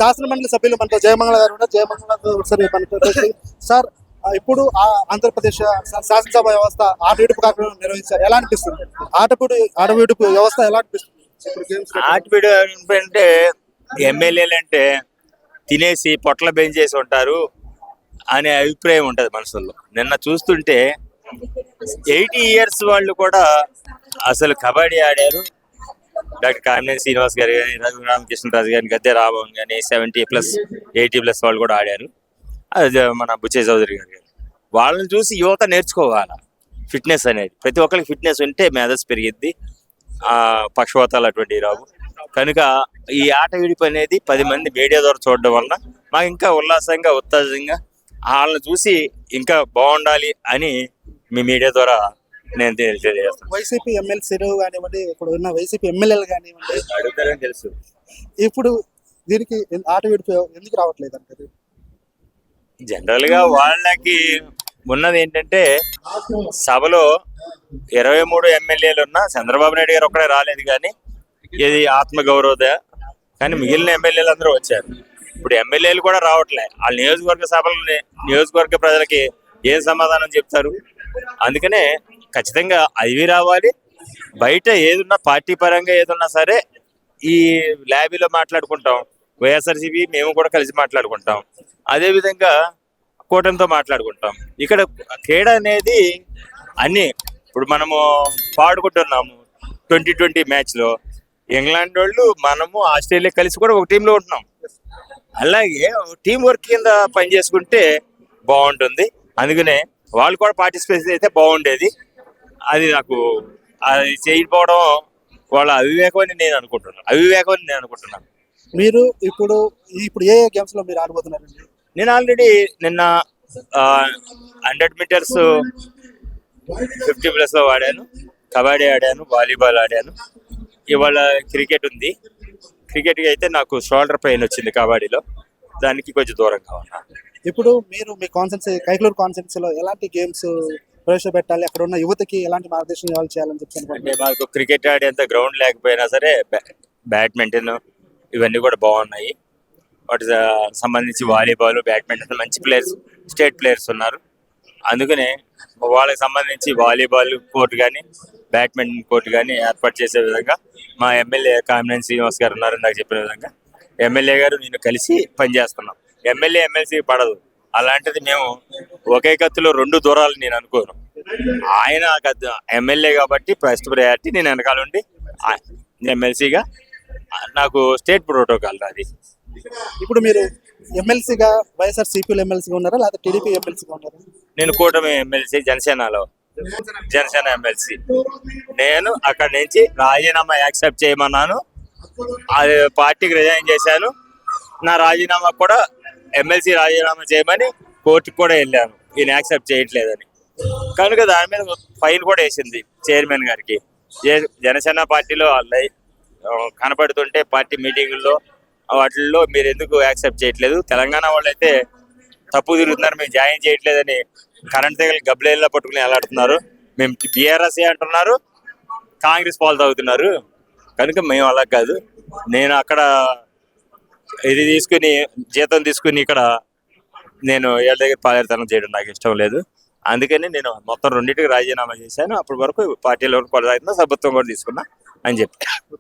శాసన మండలి సభ్యులు మనతో జయమంగళ గారు ఉన్నారు. జయమంగళ గారు ఒకసారి మనతో సార్ ఇప్పుడు ఆంధ్రప్రదేశ్ శాసనసభ వ్యవస్థ ఆట విడుపు కార్యక్రమం నిర్వహించారు. ఎలా అనిపిస్తుంది? ఆట విడుపు వ్యవస్థ ఎలా అనిపిస్తుంది? ఆటవిడు అంటే ఎమ్మెల్యేలు అంటే తినేసి పొట్ల బెంచేసి ఉంటారు అనే అభిప్రాయం ఉంటుంది మనసులో. నిన్న చూస్తుంటే 80 years వాళ్ళు కూడా అసలు కబడ్డీ ఆడారు. డాక్టర్ కామినేని శ్రీనివాస్ గారు కానీ, రఘు రామకృష్ణరాజు గారిని, గద్దె రాబోన్ కానీ 70+, 80+ వాళ్ళు కూడా ఆడారు. అది మన బుచ్చయ్య చౌదరి గారు కానీ వాళ్ళని చూసి యువత నేర్చుకోవాలి. ఫిట్నెస్ అనేది ప్రతి ఒక్కరికి ఫిట్నెస్ ఉంటే మేధస్సు పెరిగిద్ది, పక్షవాతాలు అటువంటి రావు. కనుక ఈ ఆట విడిపు అనేది 10 మంది మీడియా ద్వారా చూడడం వలన మాకు ఇంకా ఉల్లాసంగా ఉత్తేజంగా వాళ్ళని చూసి ఇంకా బాగుండాలి అని మీ మీడియా ద్వారా నేను తెలియజేస్తాను. వైసీపీ ఎమ్మెల్సీలు కానివ్వండి, ఇప్పుడు ఉన్న వైసీపీ ఎమ్మెల్యేలు కానివ్వండి, అడుగుతారని తెలుసు. ఇప్పుడు దీనికి ఆట విడుపు ఎందుకు రావట్లేదు అంటారు? జనరల్ గా వాళ్ళకి ఉన్నది ఏంటంటే సభలో 23 ఎమ్మెల్యేలు ఉన్నా చంద్రబాబు నాయుడు గారు ఒక్కడే రాలేదు, కానీ ఇది ఆత్మగౌరవద. కానీ మిగిలిన ఎమ్మెల్యేలు అందరూ వచ్చారు. ఇప్పుడు ఎమ్మెల్యేలు కూడా రావట్లే. వాళ్ళ నియోజకవర్గ సభలు నియోజకవర్గ ప్రజలకి ఏం సమాధానం చెప్తారు? అందుకనే ఖచ్చితంగా అవి రావాలి. బయట ఏదున్నా పార్టీ పరంగా ఏదున్నా సరే ఈ ల్యాబీలో మాట్లాడుకుంటాం. వైఎస్ఆర్సీపీ మేము కూడా కలిసి మాట్లాడుకుంటాం. అదేవిధంగా కూటమితో మాట్లాడుకుంటాం. ఇక్కడ క్రీడ అనేది అన్ని ఇప్పుడు మనము పాడుకుంటున్నాము. 2020 మ్యాచ్లో ఇంగ్లాండ్ వాళ్ళు, మనము, ఆస్ట్రేలియా కలిసి కూడా ఒక టీంలో ఉంటున్నాం. అలాగే టీం వర్క్ కింద పనిచేసుకుంటే బాగుంటుంది. అందుకనే వాళ్ళు కూడా పార్టిసిపేట్ అయితే బాగుండేది. అది నాకు అది చేయకపోవడం వాళ్ళ అవివేకం అని నేను అనుకుంటున్నాను. మీరు ఇప్పుడు ఏ గేమ్స్ లో మీరు ఆడబోతున్నారండి? నేను ఆల్రెడీ నిన్న 100 meters 50+ లో ఆడాను, కబడ్డీ ఆడాను, వాలీబాల్ ఆడాను. ఇవాళ క్రికెట్ ఉంది. క్రికెట్కి అయితే నాకు షోల్డర్ పెయిన్ వచ్చింది కబడ్డీలో, దానికి కొంచెం దూరంగా ఉన్నా. ఇప్పుడు మీరు మీ కైకలూరు కాన్సెన్సీలో ఎలాంటి గేమ్స్ ప్రవేశపెట్టాలి, అక్కడ ఉన్న యువతకి ఎలాంటి మార్గదర్శనం చేయాలని చెప్పి అంటే మాకు క్రికెట్ ఆడేంత గ్రౌండ్ లేకపోయినా సరే బ్యాడ్మింటన్ ఇవన్నీ కూడా బాగున్నాయి. వాటి సంబంధించి వాలీబాల్, బ్యాడ్మింటన్ మంచి ప్లేయర్స్, స్టేట్ ప్లేయర్స్ ఉన్నారు. అందుకనే వాళ్ళకి సంబంధించి వాలీబాల్ కోర్టు కానీ, బ్యాడ్మింటన్ కోర్టు కానీ ఏర్పాటు చేసే విధంగా మా ఎమ్మెల్యే కామినేని శ్రీనివాస్ గారు ఉన్నారు. నాకు చెప్పిన విధంగా ఎమ్మెల్యే గారు నేను కలిసి పనిచేస్తున్నాం. ఎమ్మెల్యే ఎమ్మెల్సీ పడదు. అలాంటిది మేము ఒకే కత్తిలో 2 దూరాలు నేను అనుకోను. ఆయన ఎమ్మెల్యే కాబట్టి ఫస్ట్ ప్రయారిటీ నేను వెనకాల ఉండి ఎమ్మెల్సీగా నాకు స్టేట్ ప్రోటోకాల్ అది. ఇప్పుడు మీరు ఎమ్మెల్సీగా వైఎస్ఆర్ సిపిఎల్ ఎమ్మెల్సీగా ఉన్నారా, లేదా టీడీపీ ఎమ్మెల్సీగా ఉన్నారా? నేను కూటమి ఎమ్మెల్సీ, జనసేన ఎమ్మెల్సీ. నేను అక్కడి నుంచి రాజీనామా యాక్సెప్ట్ చేయమన్నాను. అది పార్టీకి రిజైన్ చేశాను. నా రాజీనామా కూడా ఎమ్మెల్సీ రాజీనామా చేయమని కోర్టుకు కూడా వెళ్ళాను, ఈయన యాక్సెప్ట్ చేయట్లేదని. కనుక దాని మీద ఫైన్ కూడా వేసింది చైర్మన్ గారికి. జనసేన పార్టీలో కనపడుతుంటే పార్టీ మీటింగుల్లో వాటిల్లో మీరు ఎందుకు యాక్సెప్ట్ చేయట్లేదు, తెలంగాణ వాళ్ళు అయితే తప్పు తిరుగుతున్నారు, మేము జాయిన్ చేయట్లేదని కరెంట్ దగ్గర గబ్బలేళ్ళలో పట్టుకుని ఎలాడుతున్నారు. మేము బీఆర్ఎస్ అంటున్నారు, కాంగ్రెస్ పాలు తాగుతున్నారు. కనుక మేము అలా కాదు. నేను అక్కడ ఇది తీసుకుని జీతం తీసుకుని ఇక్కడ నేను ఏళ్ళ దగ్గర పాలేరుతనం చేయడం నాకు ఇష్టం లేదు. అందుకని నేను మొత్తం 2టికి రాజీనామా చేశాను. అప్పటి వరకు పార్టీలో కొనసాగుతున్నా, సభ్యత్వం కూడా తీసుకున్నా అని చెప్పి